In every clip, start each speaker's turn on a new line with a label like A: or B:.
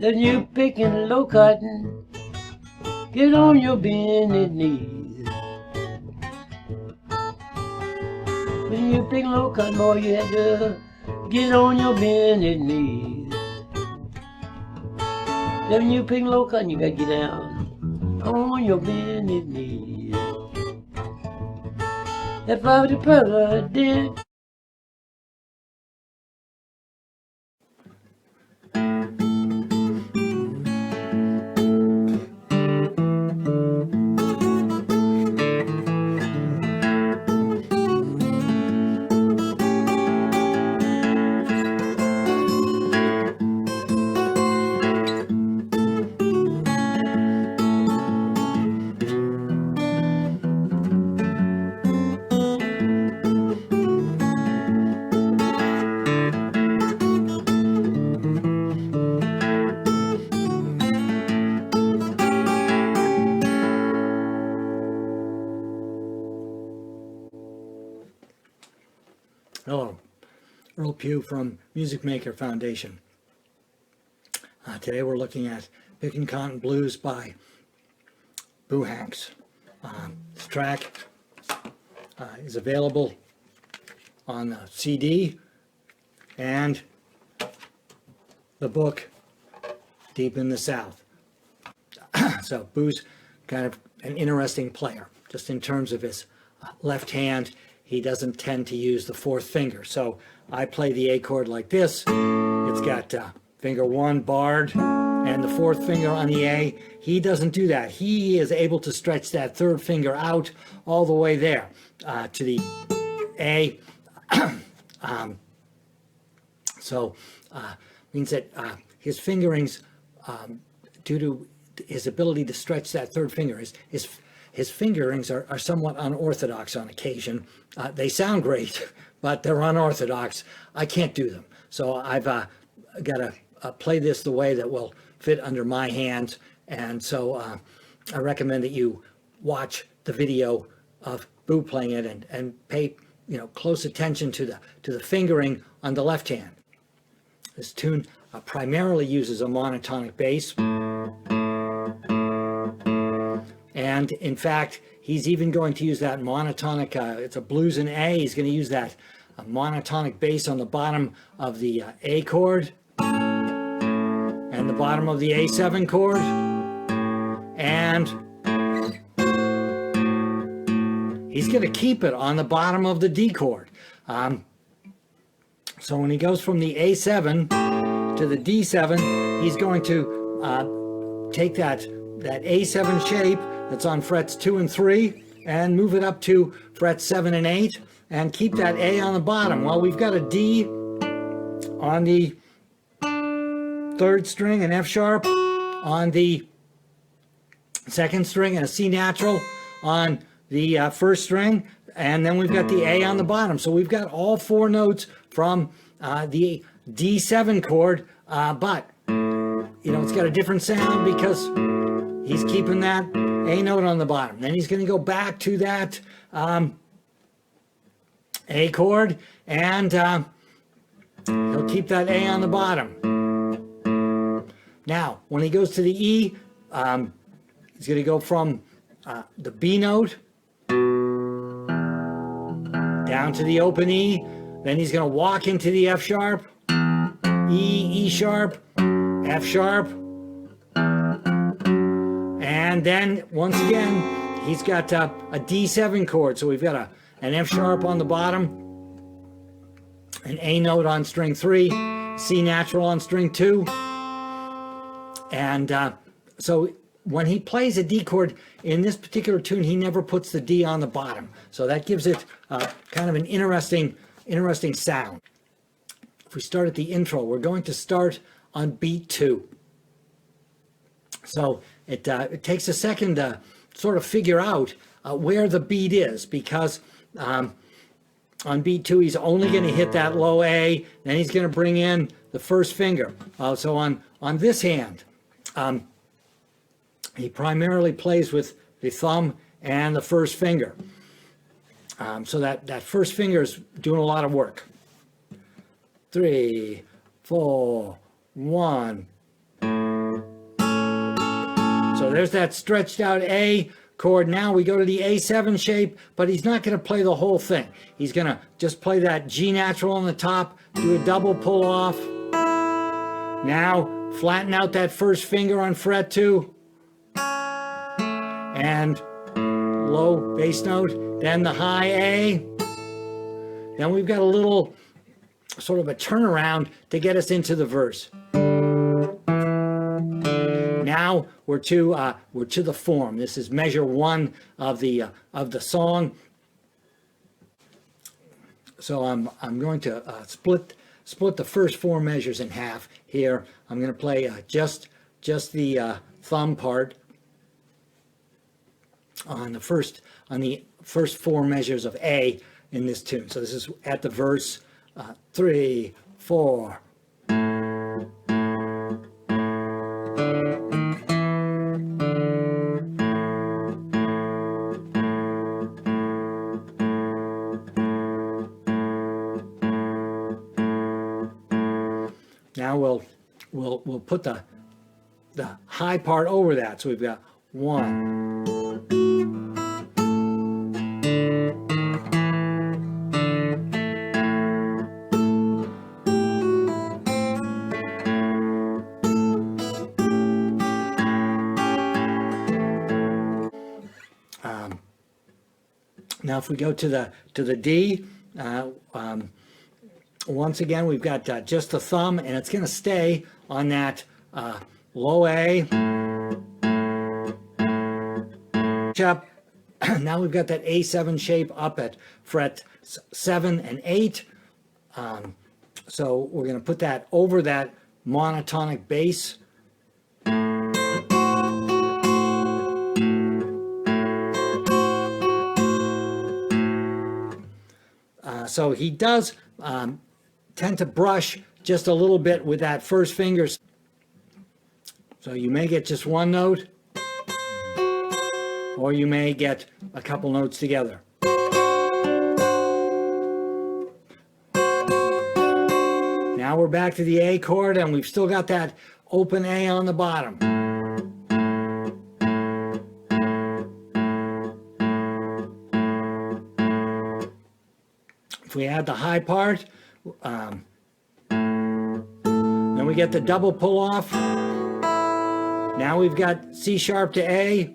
A: Then you picking low cotton, get on your bended knees. When you pick low cotton, boy, you had to get on your bended knees. Then when you pick low cotton, you gotta get down on your bended knees. If I was the president.
B: Hello, Earle Pughe from Music Maker Foundation. Today we're looking at Pickin' Cotton Blues by Boo Hanks. This track is available on the CD and the book Deep in the South. So Boo's kind of an interesting player, just in terms of his left hand. He doesn't tend to use the fourth finger. So I play the A chord like this. It's got finger 1 barred and the fourth finger on the A. He doesn't do that. He is able to stretch that third finger out all the way there to the A. Means that his fingerings, due to his ability to stretch that third finger, his fingerings are somewhat unorthodox on occasion. They sound great, but they're unorthodox. I can't do them. So I've got to play this the way that will fit under my hands. And so I recommend that you watch the video of Boo playing it and pay close attention to the fingering on the left hand. This tune primarily uses a monotonic bass. And in fact, he's even going to use that monotonic, it's a blues in A, he's going to use that monotonic bass on the bottom of the A chord and the bottom of the A7 chord. And he's going to keep it on the bottom of the D chord. So when he goes from the A7 to the D7, he's going to take that A7 shape that's on frets 2 and 3 and move it up to frets 7 and 8 and keep that A on the bottom. Well, we've got a D on the 3rd string, an F sharp on the 2nd string, and a C natural on the 1st string, and then we've got the A on the bottom. So we've got all 4 notes from the D7 chord, but it's got a different sound because he's keeping that A note on the bottom. Then he's going to go back to that A chord, and he'll keep that A on the bottom. Now, when he goes to the E, he's going to go from the B note down to the open E. Then he's going to walk into the F sharp, E, E sharp, F sharp. And then, once again, he's got a D7 chord. So we've got an F sharp on the bottom, an A note on string 3, C natural on string 2. And so when he plays a D chord in this particular tune, he never puts the D on the bottom. So that gives it kind of an interesting sound. If we start at the intro, we're going to start on beat 2. So it takes a second to sort of figure out where the beat is, because on beat 2 he's only going to hit that low A, then he's going to bring in the first finger. So on this hand, he primarily plays with the thumb and the first finger. So that first finger is doing a lot of work. 3, 4, 1. So there's that stretched out A chord. Now we go to the A7 shape, but he's not going to play the whole thing. He's going to just play that G natural on the top, do a double pull off. Now flatten out that first finger on fret 2. And low bass note, then the high A. Then we've got a little sort of a turnaround to get us into the verse. Now we're to the form. This is measure 1 of the song. So I'm going to split the first 4 measures in half here. I'm going to play just the thumb part on the first 4 measures of A in this tune. So this is at the verse 3, 4. Now we'll put the high part over that. So we've got 1. Now if we go to the D, once again we've got just the thumb, and it's going to stay on that low A. Up. Now we've got that A7 shape up at fret 7 and 8. So we're going to put that over that monotonic bass. So he does tend to brush just a little bit with that first finger. So you may get just one note, or you may get a couple notes together. Now we're back to the A chord, and we've still got that open A on the bottom. If we add the high part, then we get the double pull off. Now we've got C sharp to A.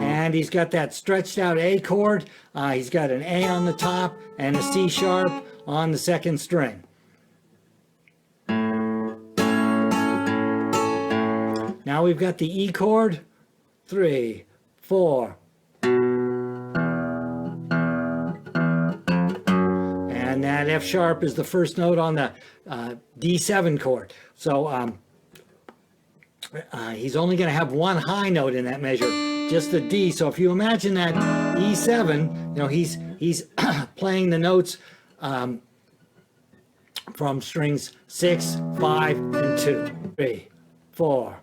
B: And he's got that stretched out A chord. He's got an A on the top and a C sharp on the second string. Now we've got the E chord. 3, 4. And that F sharp is the first note on the D7 chord. So he's only going to have one high note in that measure, just the D. So if you imagine that E7, you know, he's playing the notes from strings 6, 5, and 2. 3, 4.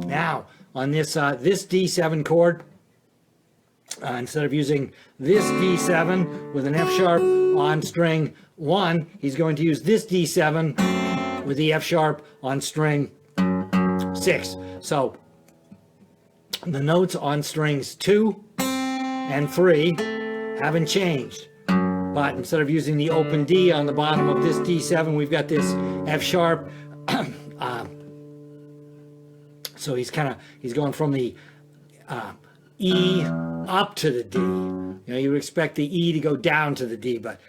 B: Now on this this D7 chord, instead of using this D7 with an F sharp on string 1, he's going to use this D7 with the F sharp on string 6. So the notes on strings 2 and 3 haven't changed, but instead of using the open D on the bottom of this D7, we've got this F sharp. So he's going from the E up to the D. You know, you would expect the E to go down to the D, but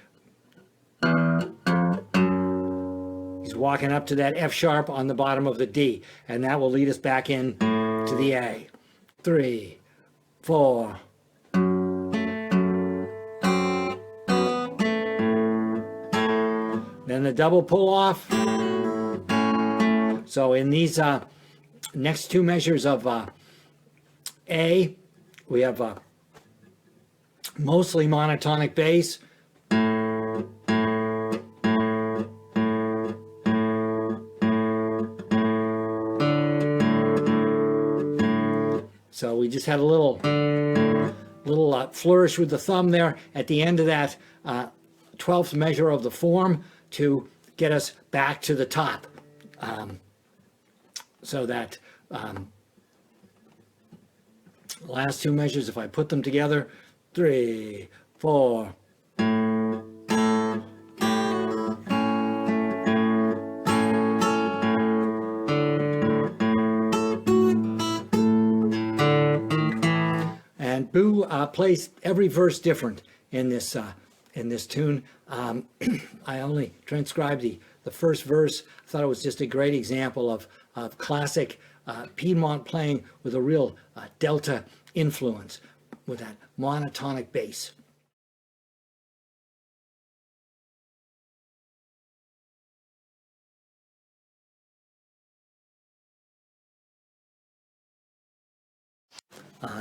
B: he's walking up to that F sharp on the bottom of the D, and that will lead us back in to the A. 3, 4. Then the double pull off. So in these next two measures of A, we have mostly monotonic bass. So we just had a little flourish with the thumb there at the end of that 12th measure of the form to get us back to the top. So that last two measures, if I put them together, 3, 4. And Boo plays every verse different in this tune. I only transcribed the first verse. I thought it was just a great example of classic Piedmont playing with a real delta influence with that monotonic bass.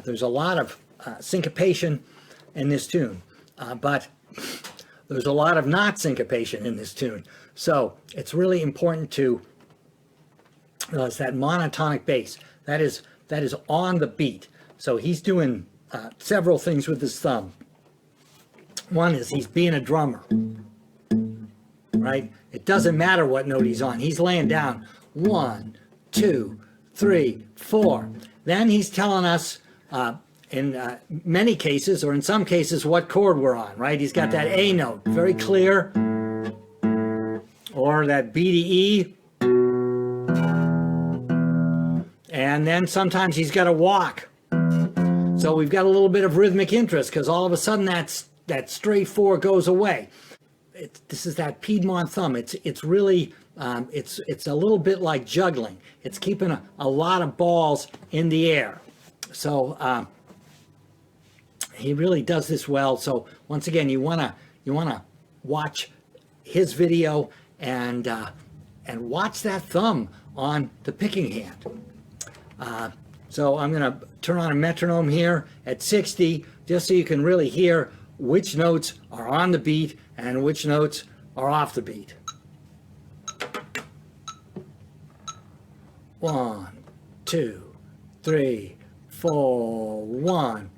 B: There's a lot of syncopation in this tune, but there's a lot of not syncopation in this tune. So it's really important to realize that monotonic bass that is on the beat. So he's doing several things with his thumb. One is he's being a drummer, right? It doesn't matter what note he's on. He's laying down 1, 2, 3, 4. Then he's telling us in many cases, or in some cases, what chord we're on, right? He's got that A note, very clear, or that B to E. And then sometimes he's got to walk. So we've got a little bit of rhythmic interest because all of a sudden that straight 4 goes away. This is that Piedmont thumb. It's really, it's a little bit like juggling. It's keeping a lot of balls in the air. So he really does this well. So once again, you wanna watch his video and watch that thumb on the picking hand. So I'm gonna turn on a metronome here at 60, just so you can really hear which notes are on the beat and which notes are off the beat. 1, 2, 3, 4, 1.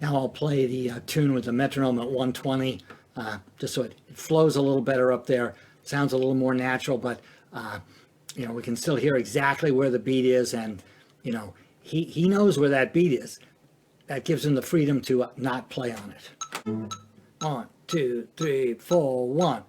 B: Now I'll play the tune with the metronome at 120, just so it flows a little better up there. Sounds a little more natural, but you know, we can still hear exactly where the beat is, and you know, he knows where that beat is. That gives him the freedom to not play on it. 1, 2, 3, 4, 1.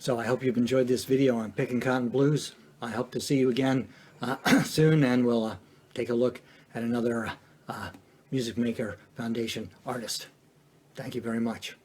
B: So I hope you've enjoyed this video on Picking Cotton Blues. I hope to see you again soon, and we'll take a look at another Music Maker Foundation artist. Thank you very much.